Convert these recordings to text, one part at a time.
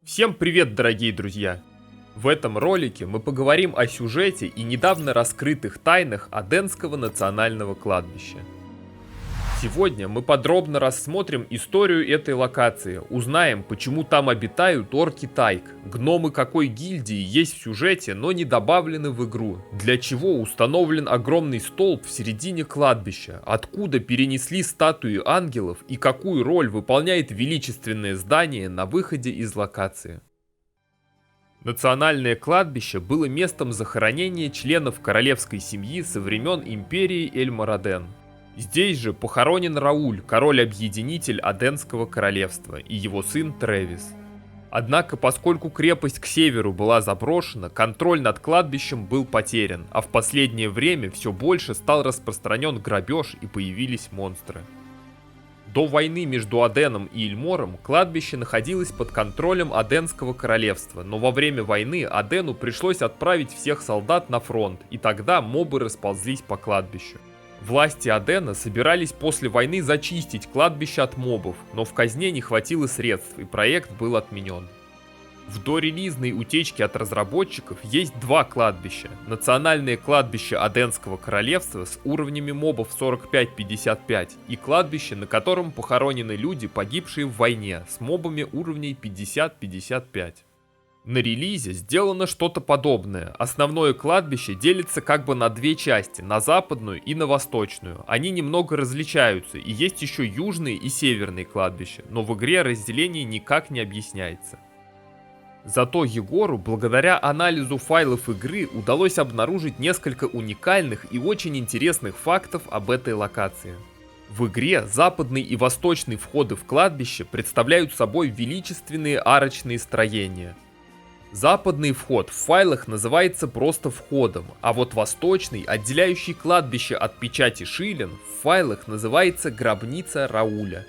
Всем привет, дорогие друзья! В этом ролике мы поговорим о сюжете и недавно раскрытых тайнах Аденского национального кладбища. Сегодня мы подробно рассмотрим историю этой локации, узнаем, почему там обитают орки Тайк, гномы какой гильдии есть в сюжете, но не добавлены в игру, для чего установлен огромный столб в середине кладбища, откуда перенесли статуи ангелов и какую роль выполняет величественное здание на выходе из локации. Национальное кладбище было местом захоронения членов королевской семьи со времен империи Эльмараден. Здесь же похоронен Рауль, король-объединитель Аденского королевства, и его сын Тревис. Однако, поскольку крепость к северу была заброшена, контроль над кладбищем был потерян, а в последнее время все больше стал распространен грабеж и появились монстры. До войны между Аденом и Эльмором кладбище находилось под контролем Аденского королевства, но во время войны Адену пришлось отправить всех солдат на фронт, и тогда мобы расползлись по кладбищу. Власти Адена собирались после войны зачистить кладбище от мобов, но в казне не хватило средств, и проект был отменен. В дорелизной утечке от разработчиков есть два кладбища. Национальное кладбище Аденского королевства с уровнями мобов 45-55 и кладбище, на котором похоронены люди, погибшие в войне, с мобами уровней 50-55. На релизе сделано что-то подобное. Основное кладбище делится как бы на две части, на западную и на восточную. Они немного различаются, и есть еще южные и северные кладбища, но в игре разделение никак не объясняется. Зато Егору, благодаря анализу файлов игры, удалось обнаружить несколько уникальных и очень интересных фактов об этой локации. В игре западный и восточный входы в кладбище представляют собой величественные арочные строения. Западный вход в файлах называется просто входом, а вот восточный, отделяющий кладбище от печати Шилен, в файлах называется гробница Рауля.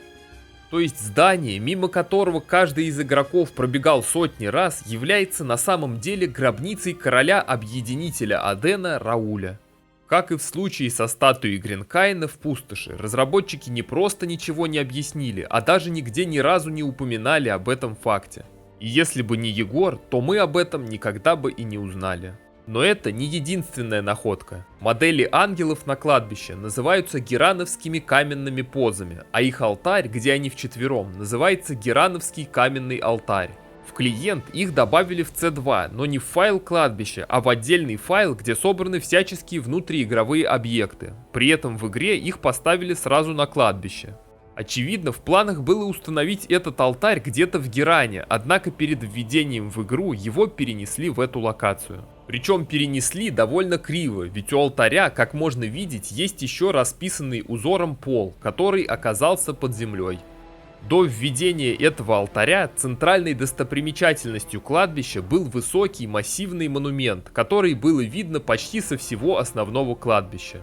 То есть здание, мимо которого каждый из игроков пробегал сотни раз, является на самом деле гробницей короля-объединителя Адена Рауля. Как и в случае со статуей Гринкайна в пустоши, разработчики не просто ничего не объяснили, а даже нигде ни разу не упоминали об этом факте. И если бы не Егор, то мы об этом никогда бы и не узнали. Но это не единственная находка. Модели ангелов на кладбище называются герановскими каменными позами, а их алтарь, где они вчетвером, называется Герановский каменный алтарь. В клиент их добавили в C2, но не в файл кладбища, а в отдельный файл, где собраны всяческие внутриигровые объекты. При этом в игре их поставили сразу на кладбище. Очевидно, в планах было установить этот алтарь где-то в Геране, однако перед введением в игру его перенесли в эту локацию. Причем перенесли довольно криво, ведь у алтаря, как можно видеть, есть еще расписанный узором пол, который оказался под землей. До введения этого алтаря центральной достопримечательностью кладбища был высокий массивный монумент, который было видно почти со всего основного кладбища.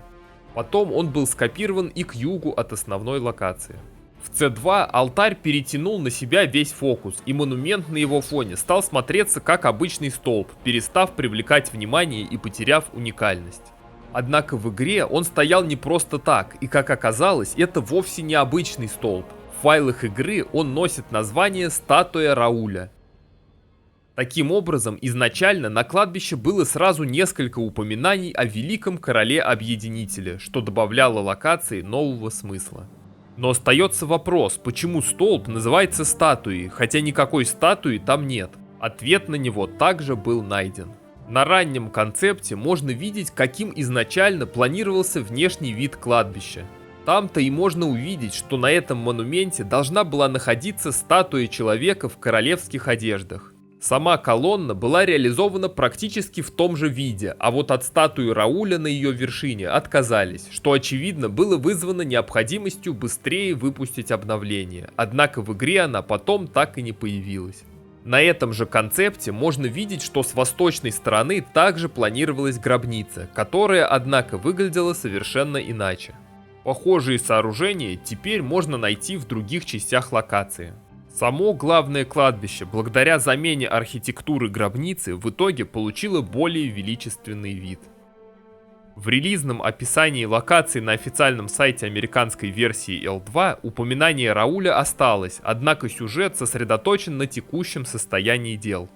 Потом он был скопирован и к югу от основной локации. В C2 алтарь перетянул на себя весь фокус, и монумент на его фоне стал смотреться как обычный столб, перестав привлекать внимание и потеряв уникальность. Однако в игре он стоял не просто так, и как оказалось, это вовсе не обычный столб. В файлах игры он носит название «Статуя Рауля». Таким образом, изначально на кладбище было сразу несколько упоминаний о великом короле-объединителе, что добавляло локации нового смысла. Но остается вопрос, почему столб называется статуей, хотя никакой статуи там нет. Ответ на него также был найден. На раннем концепте можно видеть, каким изначально планировался внешний вид кладбища. Там-то и можно увидеть, что на этом монументе должна была находиться статуя человека в королевских одеждах. Сама колонна была реализована практически в том же виде, а вот от статуи Рауля на ее вершине отказались, что очевидно было вызвано необходимостью быстрее выпустить обновление, однако в игре она потом так и не появилась. На этом же концепте можно видеть, что с восточной стороны также планировалась гробница, которая, однако, выглядела совершенно иначе. Похожие сооружения теперь можно найти в других частях локации. Само главное кладбище, благодаря замене архитектуры гробницы, в итоге получило более величественный вид. В релизном описании локаций на официальном сайте американской версии L2 упоминание Рауля осталось, однако сюжет сосредоточен на текущем состоянии дел.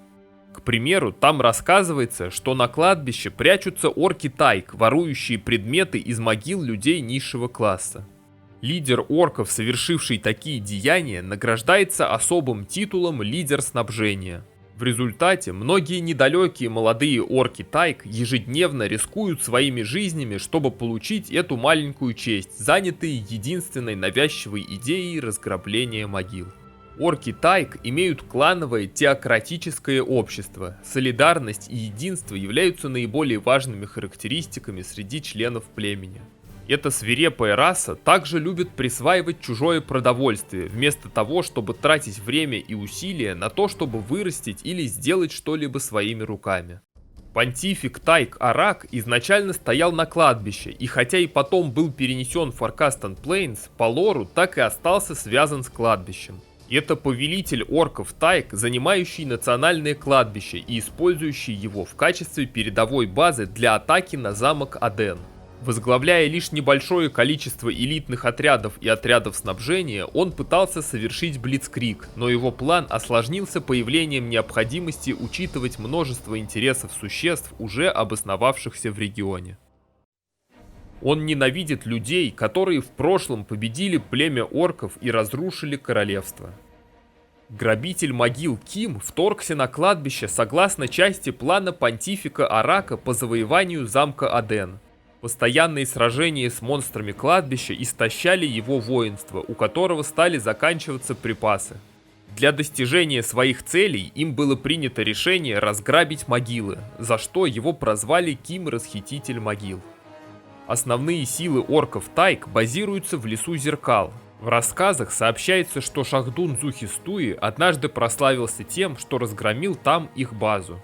К примеру, там рассказывается, что на кладбище прячутся орки Тайк, ворующие предметы из могил людей низшего класса. Лидер орков, совершивший такие деяния, награждается особым титулом «Лидер снабжения». В результате многие недалекие молодые орки Тайк ежедневно рискуют своими жизнями, чтобы получить эту маленькую честь, занятые единственной навязчивой идеей разграбления могил. Орки Тайк имеют клановое теократическое общество. Солидарность и единство являются наиболее важными характеристиками среди членов племени. Эта свирепая раса также любит присваивать чужое продовольствие, вместо того, чтобы тратить время и усилия на то, чтобы вырастить или сделать что-либо своими руками. Понтифик Тайк Арак изначально стоял на кладбище, и хотя и потом был перенесен в Фаркастон Плейнс, по лору так и остался связан с кладбищем. Это повелитель орков Тайк, занимающий национальное кладбище и использующий его в качестве передовой базы для атаки на замок Аден. Возглавляя лишь небольшое количество элитных отрядов и отрядов снабжения, он пытался совершить блицкриг, но его план осложнился появлением необходимости учитывать множество интересов существ, уже обосновавшихся в регионе. Он ненавидит людей, которые в прошлом победили племя орков и разрушили королевство. Грабитель могил Ким вторгся на кладбище согласно части плана понтифика Арака по завоеванию замка Аден. Постоянные сражения с монстрами кладбища истощали его воинство, у которого стали заканчиваться припасы. Для достижения своих целей им было принято решение разграбить могилы, за что его прозвали Ким Расхититель могил. Основные силы орков Тайк базируются в лесу Зеркал. В рассказах сообщается, что Шахдун Зухистуи однажды прославился тем, что разгромил там их базу.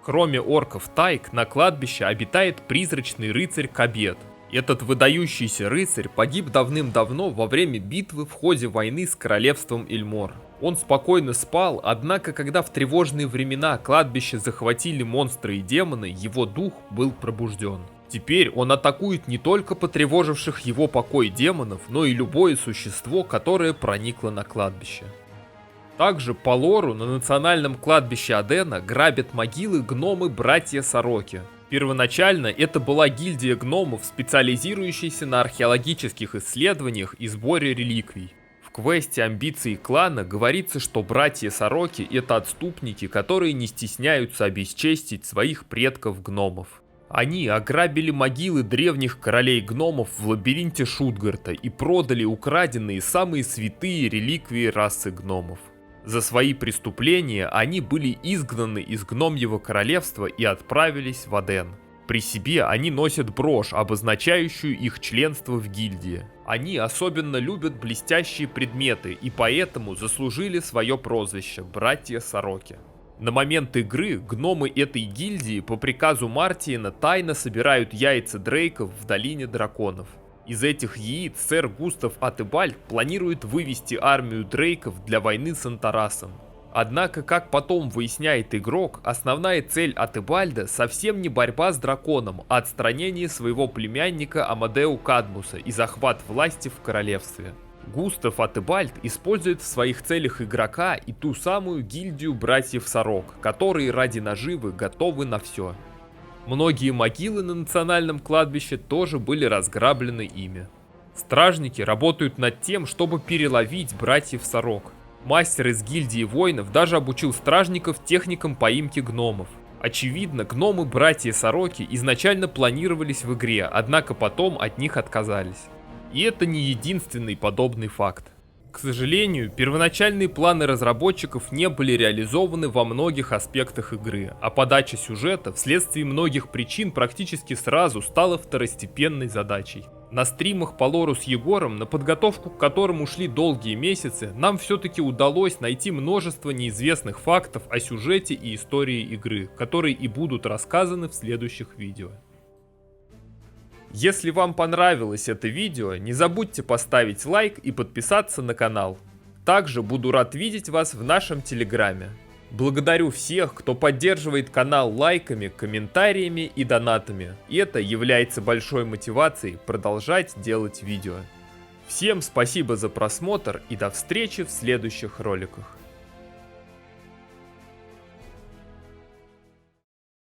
Кроме орков Тайк, на кладбище обитает призрачный рыцарь Кабет. Этот выдающийся рыцарь погиб давным-давно во время битвы в ходе войны с королевством Эльмор. Он спокойно спал, однако когда в тревожные времена кладбище захватили монстры и демоны, его дух был пробужден. Теперь он атакует не только потревоживших его покой демонов, но и любое существо, которое проникло на кладбище. Также по лору на национальном кладбище Адена грабят могилы гномы-братья Сороки. Первоначально это была гильдия гномов, специализирующаяся на археологических исследованиях и сборе реликвий. В квесте «Амбиции клана» говорится, что братья Сороки — это отступники, которые не стесняются обесчестить своих предков-гномов. Они ограбили могилы древних королей гномов в лабиринте Шутгарта и продали украденные самые святые реликвии расы гномов. За свои преступления они были изгнаны из гномьего королевства и отправились в Аден. При себе они носят брошь, обозначающую их членство в гильдии. Они особенно любят блестящие предметы и поэтому заслужили свое прозвище «Братья Сороки». На момент игры гномы этой гильдии по приказу Мартиена тайно собирают яйца дрейков в долине драконов. Из этих яиц сэр Густав Атебальд планирует вывести армию дрейков для войны с Антарасом. Однако, как потом выясняет игрок, основная цель Атебальда совсем не борьба с драконом, а отстранение своего племянника Амадеу Кадмуса и захват власти в королевстве. Густав Атебальд использует в своих целях игрока и ту самую гильдию братьев Сорок, которые ради наживы готовы на все. Многие могилы на национальном кладбище тоже были разграблены ими. Стражники работают над тем, чтобы переловить братьев Сорок. Мастер из гильдии воинов даже обучил стражников техникам поимки гномов. Очевидно, гномы-братья Сороки изначально планировались в игре, однако потом от них отказались. И это не единственный подобный факт. К сожалению, первоначальные планы разработчиков не были реализованы во многих аспектах игры, а подача сюжета вследствие многих причин практически сразу стала второстепенной задачей. На стримах по лору с Егором, на подготовку к которым ушли долгие месяцы, нам все-таки удалось найти множество неизвестных фактов о сюжете и истории игры, которые и будут рассказаны в следующих видео. Если вам понравилось это видео, не забудьте поставить лайк и подписаться на канал. Также буду рад видеть вас в нашем телеграме. Благодарю всех, кто поддерживает канал лайками, комментариями и донатами. И это является большой мотивацией продолжать делать видео. Всем спасибо за просмотр и до встречи в следующих роликах.